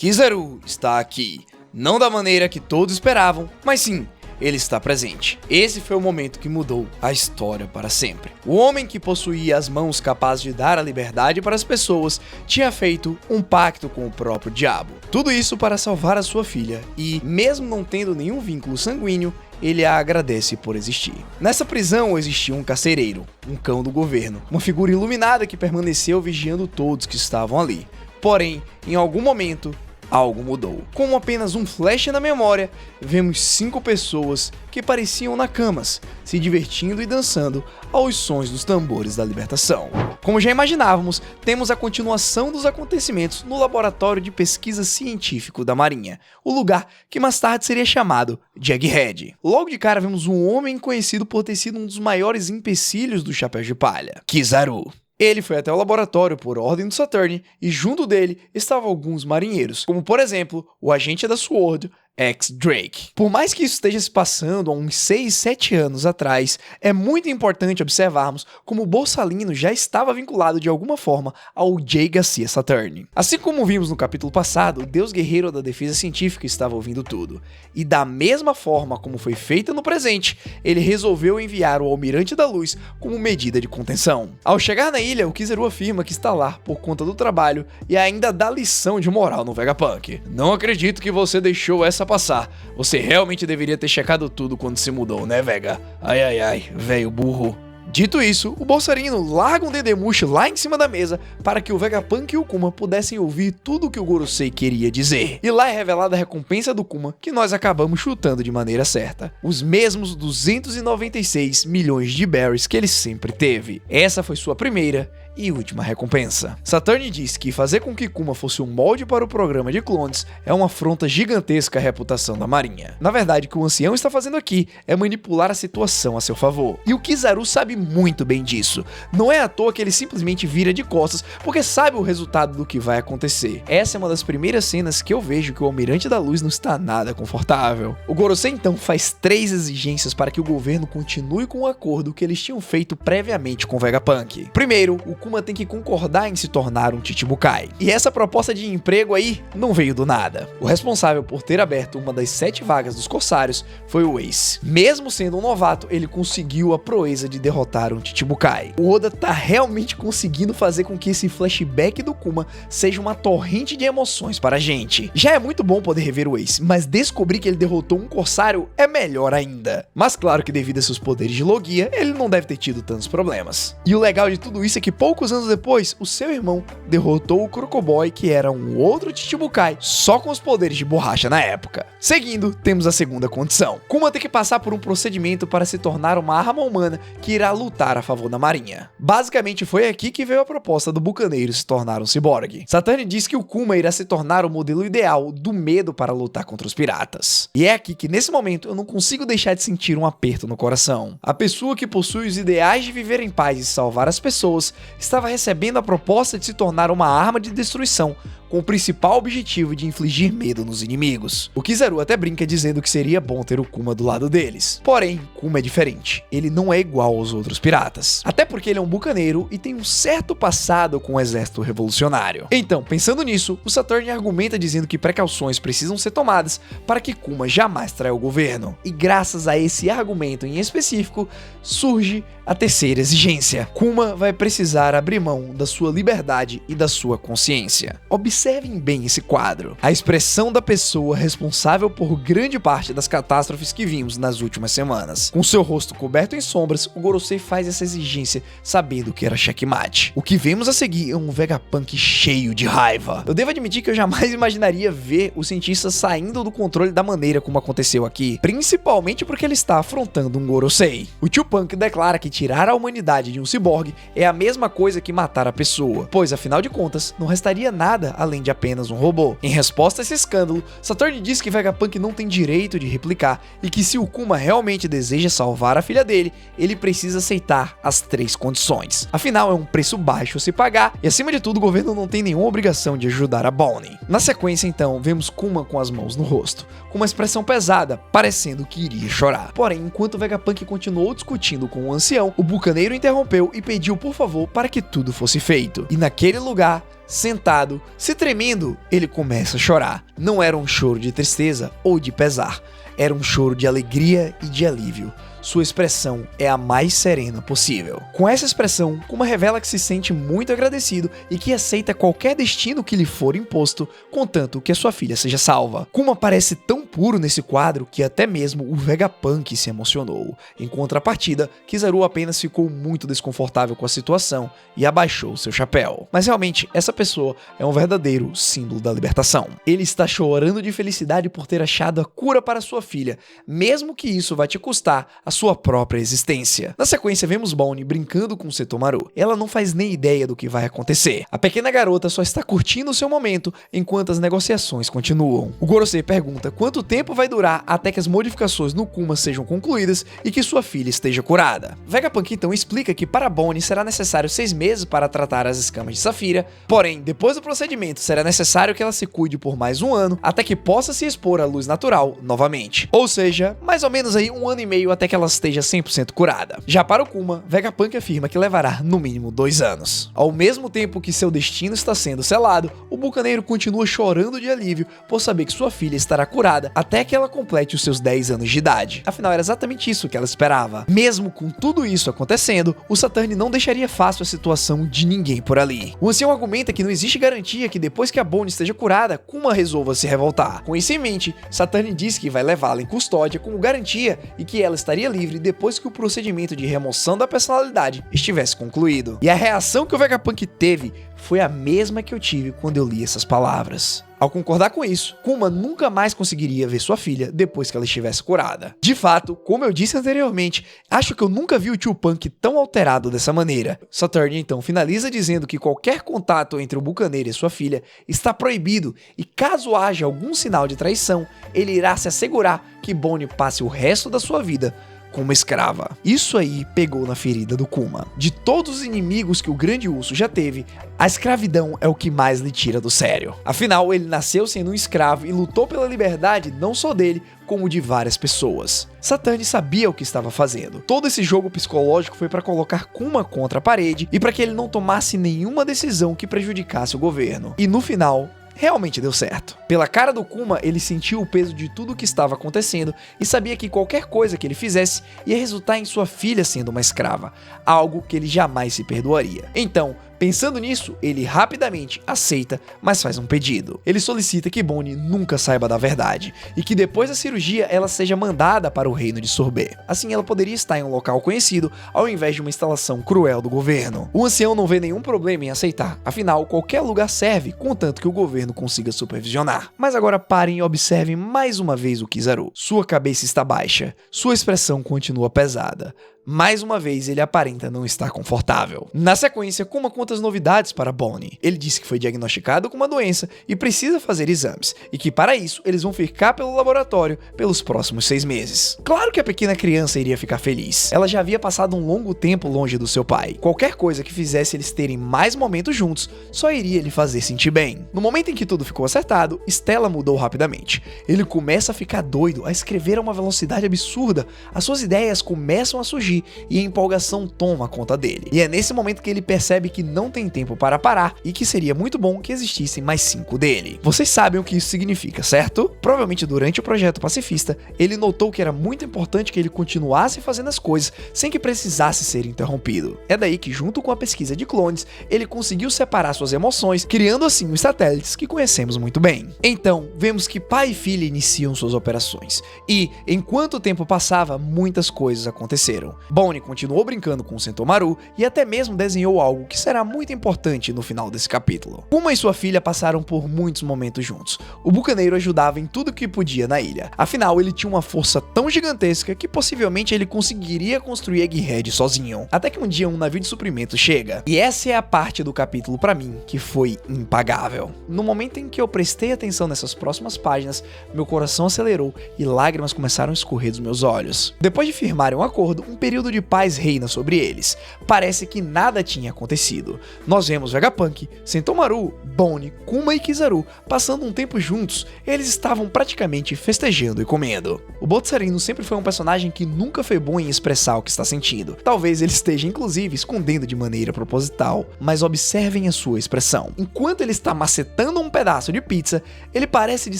Kizaru está aqui, não da maneira que todos esperavam, mas sim, ele está presente. Esse foi o momento que mudou a história para sempre. O homem que possuía as mãos capazes de dar a liberdade para as pessoas tinha feito um pacto com o próprio diabo. Tudo isso para salvar a sua filha e, mesmo não tendo nenhum vínculo sanguíneo, ele a agradece por existir. Nessa prisão existia um carcereiro, um cão do governo, uma figura iluminada que permaneceu vigiando todos que estavam ali. Porém, em algum momento, algo mudou. Com apenas um flash na memória, vemos 5 pessoas que pareciam nacamas, se divertindo e dançando aos sons dos tambores da libertação. Como já imaginávamos, temos a continuação dos acontecimentos no Laboratório de Pesquisa Científico da Marinha, o lugar que mais tarde seria chamado de Egghead. Logo de cara vemos um homem conhecido por ter sido um dos maiores empecilhos do Chapéu de Palha, Kizaru. Ele foi até o laboratório por ordem do Saturn e junto dele estavam alguns marinheiros, como por exemplo, o agente da SWORD, X-Drake. Por mais que isso esteja se passando há uns 6, 7 anos atrás, é muito importante observarmos como o Borsalino já estava vinculado de alguma forma ao J. Garcia Saturn. Assim como vimos no capítulo passado, o deus guerreiro da defesa científica estava ouvindo tudo. E da mesma forma como foi feita no presente, ele resolveu enviar o Almirante da Luz como medida de contenção. Ao chegar na ilha, o Kizaru afirma que está lá por conta do trabalho e ainda dá lição de moral no Vegapunk. Não acredito que você deixou essa passar. Você realmente deveria ter checado tudo quando se mudou, né, Vega? Ai, velho burro. Dito isso, o Borsalino larga um Dedemushi lá em cima da mesa para que o Vegapunk e o Kuma pudessem ouvir tudo o que o Gorosei queria dizer. E lá é revelada a recompensa do Kuma, que nós acabamos chutando de maneira certa. Os mesmos 296 milhões de berries que ele sempre teve. Essa foi sua primeira e última recompensa. Saturn diz que fazer com que Kuma fosse um molde para o programa de clones é uma afronta gigantesca à reputação da Marinha. Na verdade, o que o ancião está fazendo aqui é manipular a situação a seu favor. E o Kizaru sabe muito bem disso. Não é à toa que ele simplesmente vira de costas porque sabe o resultado do que vai acontecer. Essa é uma das primeiras cenas que eu vejo que o Almirante da Luz não está nada confortável. O Gorosei então faz 3 exigências para que o governo continue com o acordo que eles tinham feito previamente com o Vegapunk. Primeiro, o Kuma tem que concordar em se tornar um Chichibukai. E essa proposta de emprego aí não veio do nada. O responsável por ter aberto uma das 7 vagas dos Corsários foi o Ace. Mesmo sendo um novato, ele conseguiu a proeza de derrotar um Chichibukai. O Oda tá realmente conseguindo fazer com que esse flashback do Kuma seja uma torrente de emoções para a gente. Já é muito bom poder rever o Ace, mas descobrir que ele derrotou um Corsário é melhor ainda. Mas claro que devido a seus poderes de Logia, ele não deve ter tido tantos problemas. E o legal de tudo isso é que poucos anos depois, o seu irmão derrotou o Crocoboy, que era um outro Chichibukai, só com os poderes de borracha na época. Seguindo, temos a segunda condição. Kuma tem que passar por um procedimento para se tornar uma arma humana que irá lutar a favor da Marinha. Basicamente foi aqui que veio a proposta do bucaneiro se tornar um ciborgue. Saturn diz que o Kuma irá se tornar o modelo ideal do medo para lutar contra os piratas. E é aqui que nesse momento eu não consigo deixar de sentir um aperto no coração. A pessoa que possui os ideais de viver em paz e salvar as pessoas estava recebendo a proposta de se tornar uma arma de destruição, com o principal objetivo de infligir medo nos inimigos. O Kizaru até brinca dizendo que seria bom ter o Kuma do lado deles. Porém, Kuma é diferente. Ele não é igual aos outros piratas. Até porque ele é um bucaneiro e tem um certo passado com o exército revolucionário. Então, pensando nisso, o Saturn argumenta dizendo que precauções precisam ser tomadas para que Kuma jamais traia o governo. E graças a esse argumento em específico, surge a terceira exigência. Kuma vai precisar abrir mão da sua liberdade e da sua consciência. Observem bem esse quadro. A expressão da pessoa responsável por grande parte das catástrofes que vimos nas últimas semanas. Com seu rosto coberto em sombras, o Gorosei faz essa exigência sabendo que era checkmate. O que vemos a seguir é um Vegapunk cheio de raiva. Eu devo admitir que eu jamais imaginaria ver o cientista saindo do controle da maneira como aconteceu aqui, principalmente porque ele está afrontando um Gorosei. O Tio Punk declara que tirar a humanidade de um ciborgue é a mesma coisa que matar a pessoa, pois afinal de contas, não restaria nada além de apenas um robô. Em resposta a esse escândalo, Saturn diz que Vegapunk não tem direito de replicar e que se o Kuma realmente deseja salvar a filha dele, ele precisa aceitar as 3 condições. Afinal, é um preço baixo a se pagar e acima de tudo o governo não tem nenhuma obrigação de ajudar a Bonnie. Na sequência então, vemos Kuma com as mãos no rosto, com uma expressão pesada, parecendo que iria chorar. Porém, enquanto Vegapunk continuou discutindo com o ancião, o bucaneiro interrompeu e pediu por favor para que tudo fosse feito. E naquele lugar, sentado, se tremendo, ele começa a chorar. Não era um choro de tristeza ou de pesar, era um choro de alegria e de alívio. Sua expressão é a mais serena possível. Com essa expressão, Kuma revela que se sente muito agradecido e que aceita qualquer destino que lhe for imposto, contanto que a sua filha seja salva. Kuma parece tão puro nesse quadro que até mesmo o Vegapunk se emocionou. Em contrapartida, Kizaru apenas ficou muito desconfortável com a situação e abaixou seu chapéu. Mas realmente, essa pessoa é um verdadeiro símbolo da libertação. Ele está chorando de felicidade por ter achado a cura para sua filha, mesmo que isso vai te custar a sua própria existência. Na sequência, vemos Bonnie brincando com Setomaru. Ela não faz nem ideia do que vai acontecer. A pequena garota só está curtindo o seu momento enquanto as negociações continuam. O Gorosei pergunta quanto tempo vai durar até que as modificações no Kuma sejam concluídas e que sua filha esteja curada. Vegapunk então explica que para Bonnie será necessário 6 meses para tratar as escamas de Safira, porém, depois do procedimento será necessário que ela se cuide por mais 1 ano até que possa se expor à luz natural novamente. Ou seja, mais ou menos aí 1 ano e meio até que ela esteja 100% curada. Já para o Kuma, Vegapunk afirma que levará no mínimo 2 anos. Ao mesmo tempo que seu destino está sendo selado, o bucaneiro continua chorando de alívio por saber que sua filha estará curada até que ela complete os seus 10 anos de idade. Afinal, era exatamente isso que ela esperava. Mesmo com tudo isso acontecendo, o Saturn não deixaria fácil a situação de ninguém por ali. O ancião argumenta que não existe garantia que depois que a Bonnie esteja curada, Kuma resolva se revoltar. Com isso em mente, Saturn diz que vai levá-la em custódia como garantia e que ela estaria livre depois que o procedimento de remoção da personalidade estivesse concluído. E a reação que o Vegapunk teve foi a mesma que eu tive quando eu li essas palavras. Ao concordar com isso, Kuma nunca mais conseguiria ver sua filha depois que ela estivesse curada. De fato, como eu disse anteriormente, acho que eu nunca vi o tio Punk tão alterado dessa maneira. Saturn então finaliza dizendo que qualquer contato entre o bucaneiro e sua filha está proibido e caso haja algum sinal de traição, ele irá se assegurar que Bonnie passe o resto da sua vida como escrava. Isso aí pegou na ferida do Kuma. De todos os inimigos que o Grande Urso já teve, a escravidão é o que mais lhe tira do sério. Afinal, ele nasceu sendo um escravo e lutou pela liberdade não só dele, como de várias pessoas. Saturn sabia o que estava fazendo. Todo esse jogo psicológico foi para colocar Kuma contra a parede e para que ele não tomasse nenhuma decisão que prejudicasse o governo. E no final, realmente deu certo. Pela cara do Kuma, ele sentiu o peso de tudo o que estava acontecendo e sabia que qualquer coisa que ele fizesse ia resultar em sua filha sendo uma escrava, algo que ele jamais se perdoaria. Então, pensando nisso, ele rapidamente aceita, mas faz um pedido. Ele solicita que Bonnie nunca saiba da verdade e que depois da cirurgia ela seja mandada para o reino de Sorbet. Assim ela poderia estar em um local conhecido ao invés de uma instalação cruel do governo. O ancião não vê nenhum problema em aceitar, afinal qualquer lugar serve, contanto que o governo consiga supervisionar. Mas agora parem e observem mais uma vez o Kizaru. Sua cabeça está baixa, sua expressão continua pesada. Mais uma vez, ele aparenta não estar confortável. Na sequência, Kuma conta as novidades para Bonnie. Ele disse que foi diagnosticado com uma doença e precisa fazer exames, e que para isso eles vão ficar pelo laboratório pelos próximos 6 meses. Claro que a pequena criança iria ficar feliz. Ela já havia passado um longo tempo longe do seu pai. Qualquer coisa que fizesse eles terem mais momentos juntos só iria lhe fazer sentir bem. No momento em que tudo ficou acertado, Stella mudou rapidamente. Ele começa a ficar doido, a escrever a uma velocidade absurda. As suas ideias começam a surgir e a empolgação toma conta dele. E é nesse momento que ele percebe que não tem tempo para parar e que seria muito bom que existissem mais 5 dele. Vocês sabem o que isso significa, certo? Provavelmente durante o projeto pacifista, ele notou que era muito importante que ele continuasse fazendo as coisas sem que precisasse ser interrompido. É daí que, junto com a pesquisa de clones, ele conseguiu separar suas emoções, criando assim os satélites que conhecemos muito bem. Então, vemos que pai e filha iniciam suas operações. E, enquanto o tempo passava, muitas coisas aconteceram. Bonnie continuou brincando com Sentomaru e até mesmo desenhou algo que será muito importante no final desse capítulo. Kuma e sua filha passaram por muitos momentos juntos. O bucaneiro ajudava em tudo que podia na ilha. Afinal, ele tinha uma força tão gigantesca que possivelmente ele conseguiria construir Egghead sozinho. Até que um dia um navio de suprimento chega. E essa é a parte do capítulo pra mim que foi impagável. No momento em que eu prestei atenção nessas próximas páginas, meu coração acelerou e lágrimas começaram a escorrer dos meus olhos. Depois de firmarem um acordo, um período de paz reina sobre eles. Parece que nada tinha acontecido. Nós vemos Vegapunk, Sentomaru, Bonnie, Kuma e Kizaru passando um tempo juntos. Eles estavam praticamente festejando e comendo. O Botzarino sempre foi um personagem que nunca foi bom em expressar o que está sentindo. Talvez ele esteja inclusive escondendo de maneira proposital, mas observem a sua expressão. Enquanto ele está macetando um pedaço de pizza, ele parece de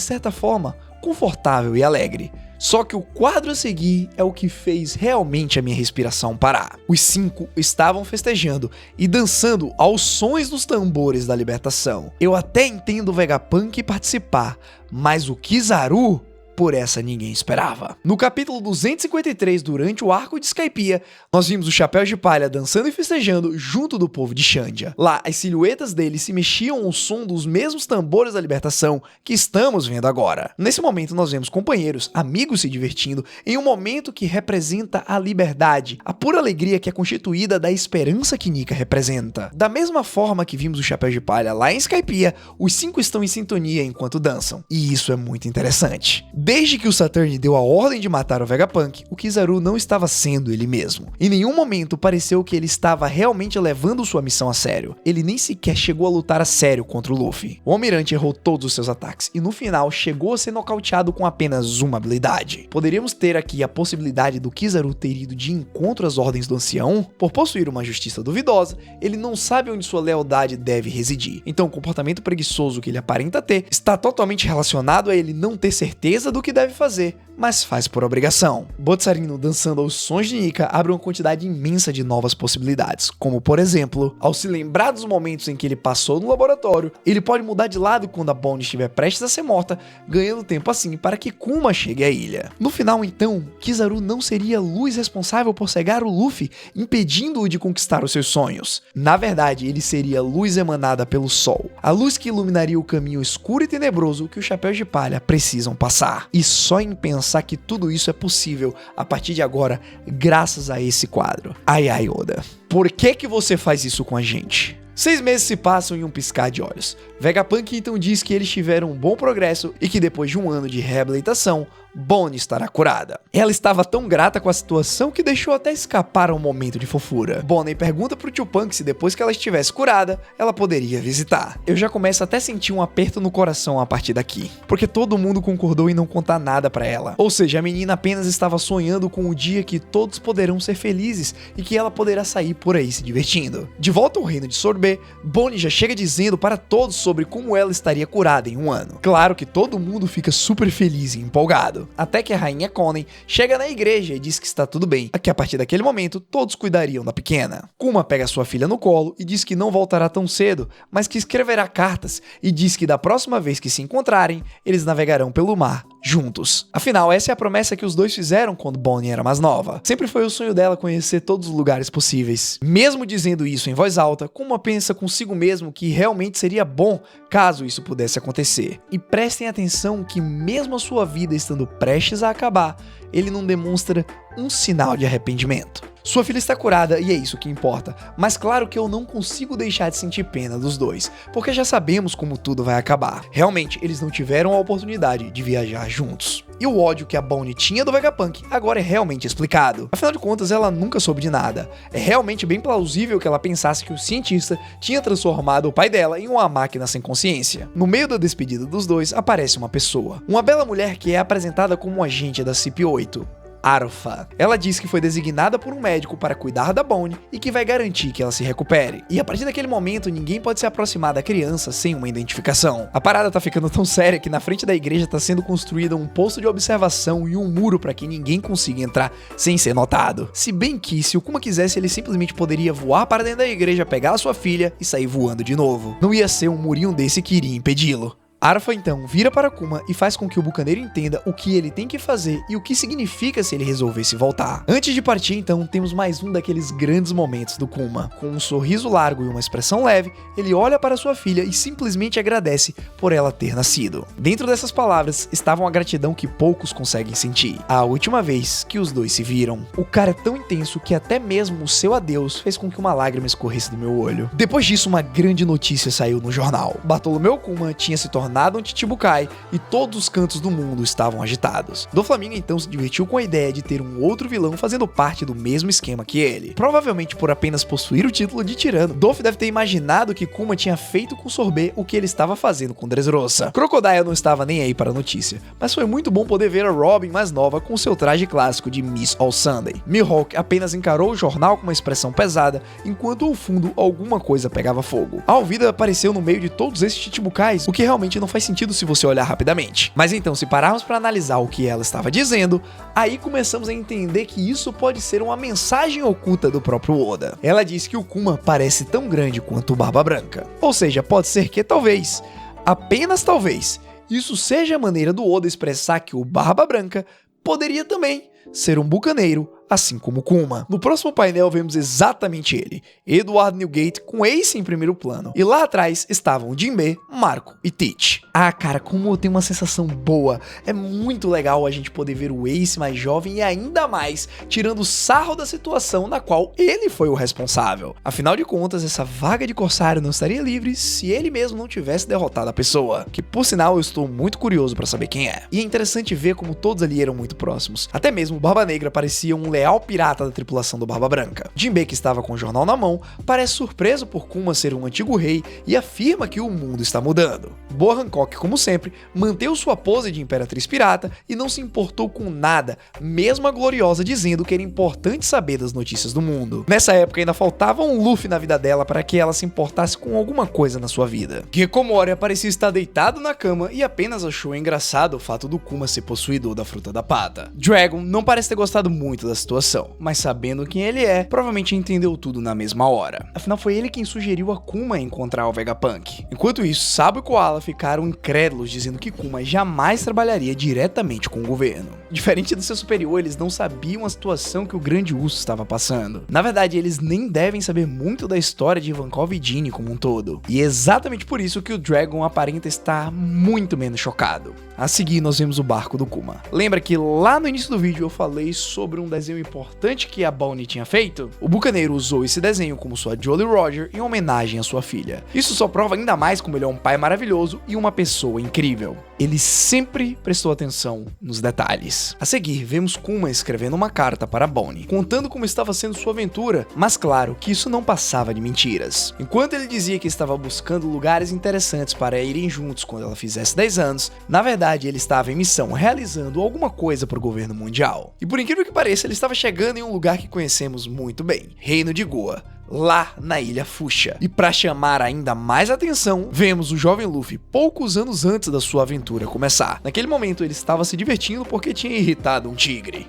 certa forma confortável e alegre. Só que o quadro a seguir é o que fez realmente a minha respiração parar. Os 5 estavam festejando e dançando aos sons dos tambores da libertação. Eu até entendo o Vegapunk participar, mas o Kizaru, por essa ninguém esperava. No capítulo 253, durante o arco de Skypiea, nós vimos os Chapéus de Palha dançando e festejando junto do povo de Xandia. Lá, as silhuetas deles se mexiam ao som dos mesmos tambores da libertação que estamos vendo agora. Nesse momento, nós vemos companheiros, amigos se divertindo em um momento que representa a liberdade, a pura alegria que é constituída da esperança que Nika representa. Da mesma forma que vimos os Chapéus de Palha lá em Skypiea, os 5 estão em sintonia enquanto dançam. E isso é muito interessante. Desde que o Saturn deu a ordem de matar o Vegapunk, o Kizaru não estava sendo ele mesmo. Em nenhum momento pareceu que ele estava realmente levando sua missão a sério. Ele nem sequer chegou a lutar a sério contra o Luffy. O Almirante errou todos os seus ataques e no final chegou a ser nocauteado com apenas uma habilidade. Poderíamos ter aqui a possibilidade do Kizaru ter ido de encontro às ordens do ancião. Por possuir uma justiça duvidosa, ele não sabe onde sua lealdade deve residir. Então o comportamento preguiçoso que ele aparenta ter está totalmente relacionado a ele não ter certeza do que deve fazer, mas faz por obrigação. Botzarino dançando aos sons de Nika abre uma quantidade imensa de novas possibilidades, como por exemplo, ao se lembrar dos momentos em que ele passou no laboratório, ele pode mudar de lado quando a Bonnie estiver prestes a ser morta, ganhando tempo assim para que Kuma chegue à ilha. No final então, Kizaru não seria a luz responsável por cegar o Luffy, impedindo-o de conquistar os seus sonhos. Na verdade, ele seria a luz emanada pelo sol, a luz que iluminaria o caminho escuro e tenebroso que os Chapéus de Palha precisam passar. E só em pensar que tudo isso é possível a partir de agora, graças a esse quadro. Ai ai, Oda, por que você faz isso com a gente? 6 meses se passam em um piscar de olhos. Vegapunk então diz que eles tiveram um bom progresso e que depois de um ano de reabilitação, Bonnie estará curada. Ela estava tão grata com a situação que deixou até escapar um momento de fofura. Bonnie pergunta pro tio Punk se depois que ela estivesse curada, ela poderia visitar. Eu já começo até a sentir um aperto no coração a partir daqui, porque todo mundo concordou em não contar nada pra ela. Ou seja, a menina apenas estava sonhando com o dia que todos poderão ser felizes e que ela poderá sair por aí se divertindo. De volta ao reino de Sorbet, Bonnie já chega dizendo para todos sobre como ela estaria curada em um ano. Claro que todo mundo fica super feliz e empolgado. Até que a rainha Konen chega na igreja e diz que está tudo bem, que a partir daquele momento todos cuidariam da pequena. Kuma pega sua filha no colo e diz que não voltará tão cedo, mas que escreverá cartas e diz que da próxima vez que se encontrarem, eles navegarão pelo mar juntos. Afinal, essa é a promessa que os dois fizeram quando Bonnie era mais nova. Sempre foi o sonho dela conhecer todos os lugares possíveis. Mesmo dizendo isso em voz alta, Kuma pensa consigo mesmo que realmente seria bom caso isso pudesse acontecer. E prestem atenção que mesmo a sua vida estando prestes a acabar, ele não demonstra um sinal de arrependimento. Sua filha está curada e é isso que importa, mas claro que eu não consigo deixar de sentir pena dos dois, porque já sabemos como tudo vai acabar. Realmente, eles não tiveram a oportunidade de viajar juntos. E o ódio que a Bonnie tinha do Vegapunk agora é realmente explicado. Afinal de contas, ela nunca soube de nada. É realmente bem plausível que ela pensasse que o cientista tinha transformado o pai dela em uma máquina sem consciência. No meio da despedida dos dois, aparece uma pessoa. Uma bela mulher que é apresentada como um agente da CP8. Arfa. Ela diz que foi designada por um médico para cuidar da Bonnie e que vai garantir que ela se recupere. E a partir daquele momento, ninguém pode se aproximar da criança sem uma identificação. A parada tá ficando tão séria que na frente da igreja tá sendo construída um posto de observação e um muro para que ninguém consiga entrar sem ser notado. Se bem que, se o Kuma quisesse, ele simplesmente poderia voar para dentro da igreja, pegar a sua filha e sair voando de novo. Não ia ser um murinho desse que iria impedi-lo. Arfa então vira para Kuma e faz com que o bucaneiro entenda o que ele tem que fazer e o que significa se ele resolvesse voltar. Antes de partir então, temos mais um daqueles grandes momentos do Kuma. Com um sorriso largo e uma expressão leve, ele olha para sua filha e simplesmente agradece por ela ter nascido. Dentro dessas palavras estava uma gratidão que poucos conseguem sentir. A última vez que os dois se viram. O cara é tão intenso que até mesmo o seu adeus fez com que uma lágrima escorresse do meu olho. Depois disso, uma grande notícia saiu no jornal. Bartolomeu Kuma tinha se tornado tornado um Chichibukai e todos os cantos do mundo estavam agitados. Doflamingo então se divertiu com a ideia de ter um outro vilão fazendo parte do mesmo esquema que ele. Provavelmente por apenas possuir o título de tirano, Doff deve ter imaginado que Kuma tinha feito com Sorbet o que ele estava fazendo com Dressrosa. Crocodile não estava nem aí para a notícia, mas foi muito bom poder ver a Robin mais nova com seu traje clássico de Miss All Sunday. Mihawk apenas encarou o jornal com uma expressão pesada, enquanto ao fundo alguma coisa pegava fogo. A Alvida apareceu no meio de todos esses Chichibukais, o que realmente não faz sentido se você olhar rapidamente. Mas então, se pararmos para analisar o que ela estava dizendo, aí começamos a entender que isso pode ser uma mensagem oculta do próprio Oda. Ela disse que o Kuma parece tão grande quanto o Barba Branca. Ou seja, pode ser que talvez, apenas talvez, isso seja a maneira do Oda expressar que o Barba Branca poderia também ser um bucaneiro, assim como Kuma. No próximo painel vemos exatamente ele, Edward Newgate com Ace em primeiro plano, e lá atrás estavam Jinbe, Marco e Teach. Ah, cara, como eu tenho uma sensação boa, é muito legal a gente poder ver o Ace mais jovem e ainda mais tirando sarro da situação na qual ele foi o responsável. Afinal de contas, essa vaga de corsário não estaria livre se ele mesmo não tivesse derrotado a pessoa, que por sinal eu estou muito curioso para saber quem é. E é interessante ver como todos ali eram muito próximos, até mesmo o Barba Negra parecia um leal pirata da tripulação do Barba Branca. Jinbe, que estava com o jornal na mão, parece surpreso por Kuma ser um antigo rei e afirma que o mundo está mudando. Boa Hancock, como sempre, manteve sua pose de imperatriz pirata e não se importou com nada, mesmo a Gloriosa dizendo que era importante saber das notícias do mundo. Nessa época ainda faltava um Luffy na vida dela para que ela se importasse com alguma coisa na sua vida. Hikikomori parecia estar deitado na cama e apenas achou engraçado o fato do Kuma ser possuidor da fruta da pata. Dragon não parece ter gostado muito da situação, mas sabendo quem ele é, provavelmente entendeu tudo na mesma hora. Afinal, foi ele quem sugeriu a Kuma encontrar o Vegapunk. Enquanto isso, Sabo e Koala ficaram incrédulos, dizendo que Kuma jamais trabalharia diretamente com o governo. Diferente do seu superior, eles não sabiam a situação que o Grande Urso estava passando. Na verdade, eles nem devem saber muito da história de Ivankov e Ginny como um todo. E é exatamente por isso que o Dragon aparenta estar muito menos chocado. A seguir, nós vemos o barco do Kuma. Lembra que lá no início do vídeo eu falei sobre um desenho importante que a Bonnie tinha feito? O bucaneiro usou esse desenho como sua Jolly Roger em homenagem à sua filha. Isso só prova ainda mais como ele é um pai maravilhoso e uma pessoa incrível. Ele sempre prestou atenção nos detalhes. A seguir, vemos Kuma escrevendo uma carta para Bonnie, contando como estava sendo sua aventura, mas claro que isso não passava de mentiras. Enquanto ele dizia que estava buscando lugares interessantes para irem juntos quando ela fizesse 10 anos, na verdade ele estava em missão, realizando alguma coisa para o governo mundial. E por incrível que pareça, ele estava chegando em um lugar que conhecemos muito bem, Reino de Goa, lá na Ilha Fuchsia. E para chamar ainda mais atenção, vemos o jovem Luffy poucos anos antes da sua aventura começar. Naquele momento ele estava se divertindo porque tinha irritado um tigre.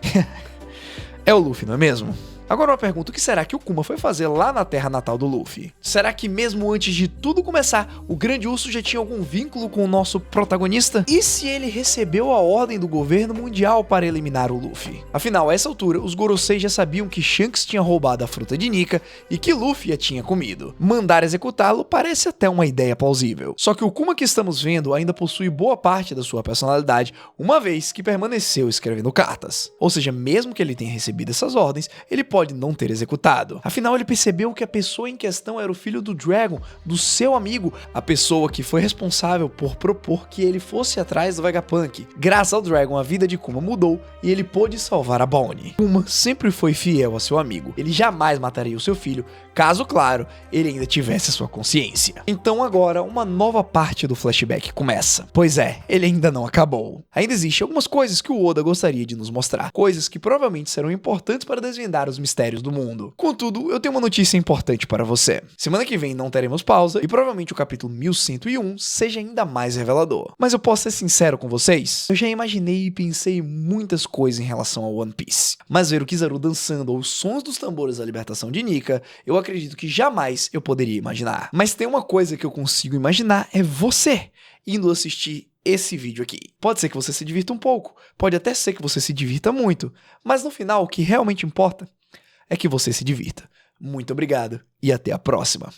É o Luffy, não é mesmo? Agora uma pergunta, o que será que o Kuma foi fazer lá na terra natal do Luffy? Será que mesmo antes de tudo começar, o Grande Urso já tinha algum vínculo com o nosso protagonista? E se ele recebeu a ordem do governo mundial para eliminar o Luffy? Afinal, a essa altura, os Gorosei já sabiam que Shanks tinha roubado a fruta de Nika e que Luffy a tinha comido. Mandar executá-lo parece até uma ideia plausível. Só que o Kuma que estamos vendo ainda possui boa parte da sua personalidade, uma vez que permaneceu escrevendo cartas. Ou seja, mesmo que ele tenha recebido essas ordens, ele pode não ter executado. Afinal, ele percebeu que a pessoa em questão era o filho do Dragon, do seu amigo, a pessoa que foi responsável por propor que ele fosse atrás do Vegapunk. Graças ao Dragon, a vida de Kuma mudou e ele pôde salvar a Bonnie. Kuma sempre foi fiel a seu amigo. Ele jamais mataria o seu filho, caso, claro, ele ainda tivesse a sua consciência. Então agora, uma nova parte do flashback começa. Pois é, ele ainda não acabou. Ainda existem algumas coisas que o Oda gostaria de nos mostrar. Coisas que provavelmente serão importantes para desvendar os mistérios do mundo. Contudo, eu tenho uma notícia importante para você. Semana que vem não teremos pausa e provavelmente o capítulo 1101 seja ainda mais revelador. Mas eu posso ser sincero com vocês? Eu já imaginei e pensei muitas coisas em relação ao One Piece. Mas ver o Kizaru dançando aos sons dos tambores da libertação de Nika, eu acredito que jamais eu poderia imaginar. Mas tem uma coisa que eu consigo imaginar, é você indo assistir esse vídeo aqui. Pode ser que você se divirta um pouco, pode até ser que você se divirta muito, mas no final o que realmente importa é que você se divirta. Muito obrigado e até a próxima.